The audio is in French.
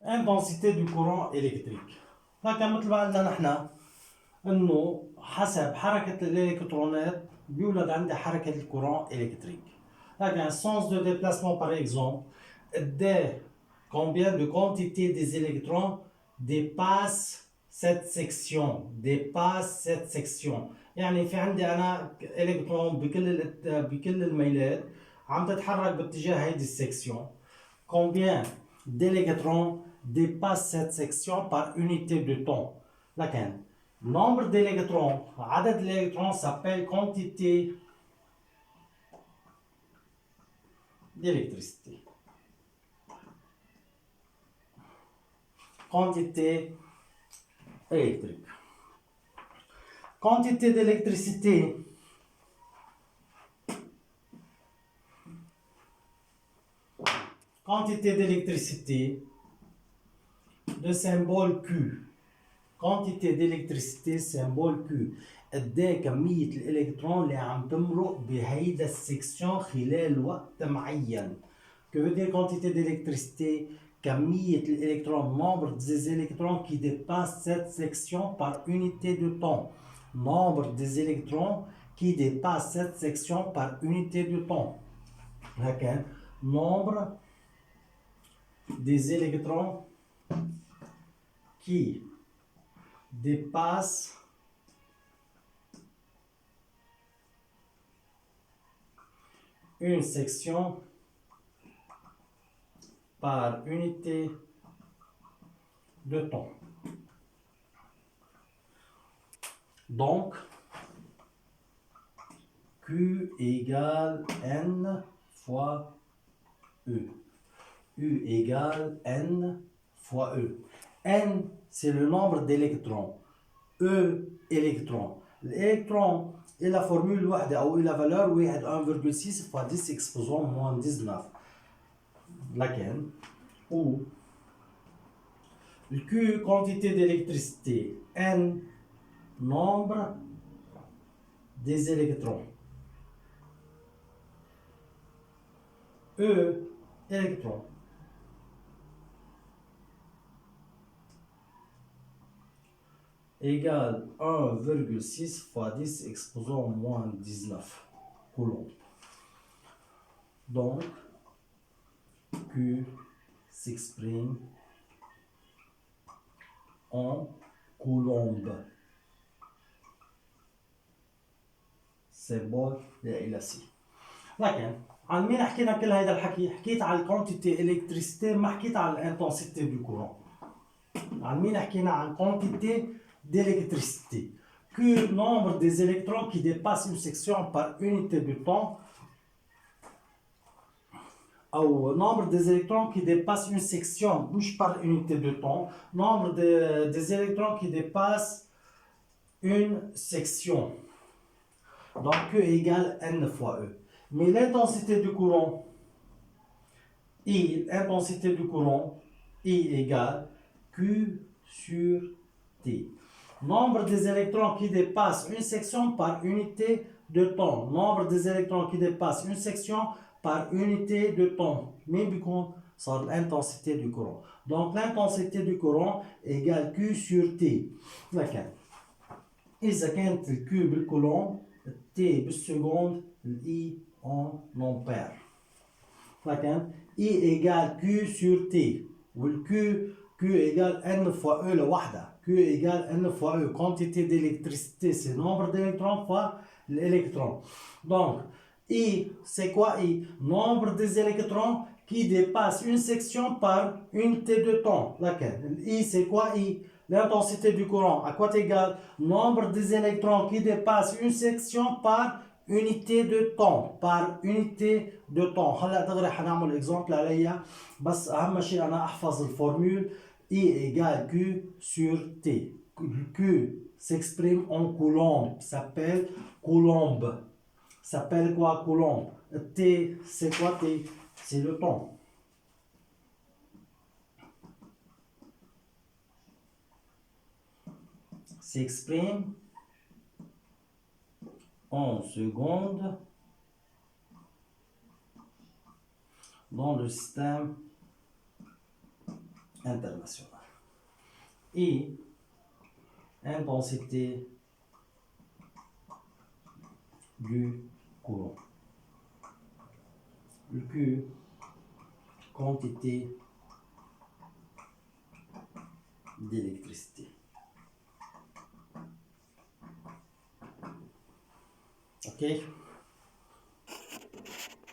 intensité du courant électrique. لكن مثل ما قلنا نحن انه حسب حركة الالكترونات بيولد عندي حركة الكورون électrique. لكن sens de déplacement par exemple, combien de quantité des électrons dépasse cette section. يعني في عندي انا الكترون بكل الميلات عم تتحرك باتجاه هيدي السكسيون. Combien d'électrons dépasse cette section par unité de temps. لكن nombre d'électrons, عدد الالكترون s'appelle quantité d'électricité. Quantité électrique. Quantité d'électricité de symbole Q. Quantité d'électricité symbole Q. قد ايه كمية الالكترون اللي عم تمرق بهيدا السكسيون خلال وقت معين. Que veut dire quantité d'électricité? كمية الالكترون, nombre des électrons qui dépassent cette section par unité de temps. Nombre des électrons qui dépassent cette section par unité de temps. لكن nombre des électrons qui dépassent une section par unité de temps. Donc, Q égale N fois E. U égale N fois E. N, c'est le nombre d'électrons. E, électrons. L'électron est la formule الوحدة أو la valeur 1,6 fois 10 exposant moins 19. Laquelle ou le Q, quantité d'électricité, N, nombre des électrons, E, électrons. Égale 1,6 fois 10 exposant moins 19 coulombs. Donc, Q s'exprime en coulombes. symbole لإلى سي. لكن عن مين حكينا كل هذا الحكي؟ حكيت على الكونتيتي الكتريسيتي، ما حكيت على الانتنسيتي دو كورون. عن مين حكينا؟ عن كونتيتي d'électricité. Que nombre des électrons qui dépassent une section par unité de temps, ou nombre des électrons qui dépassent une section, bouge par unité de temps, nombre des électrons qui dépassent une section. Donc Q égale N fois E. Mais l'intensité du courant, I, intensité du courant, I égale Q sur T. Nombre des électrons qui dépassent une section par unité de temps. Nombre des électrons qui dépassent une section par unité de temps. Mais بيكون صار l'intensité du courant. Donc l'intensité du courant égale Q sur T. لكن إذا كانت ال Q بالكولوم, T بالسكوند, I en ampère. لكن I égale Q sur T. وال Q égale N fois E لوحدها. Q égale N fois E. Quantité d'électricité, c'est nombre d'électrons fois l'électron. Donc, I, c'est quoi I? Nombre des électrons qui dépassent une section par unité de temps. Laquelle? I, c'est quoi I? L'intensité du courant. À quoi égale? Nombre des électrons qui dépassent une section par unité de temps. Par unité de temps. هلا دغري حنعمل exemple عليها, بس أهم شيء أنا أحفظ الفورمule. I égale Q sur T. Q s'exprime en coulomb, s'appelle coulombe. S'appelle quoi coulomb? T, c'est quoi T? C'est le temps. S'exprime en secondes dans le système international. I, intensité du courant. Le Q, quantité d'électricité. OK?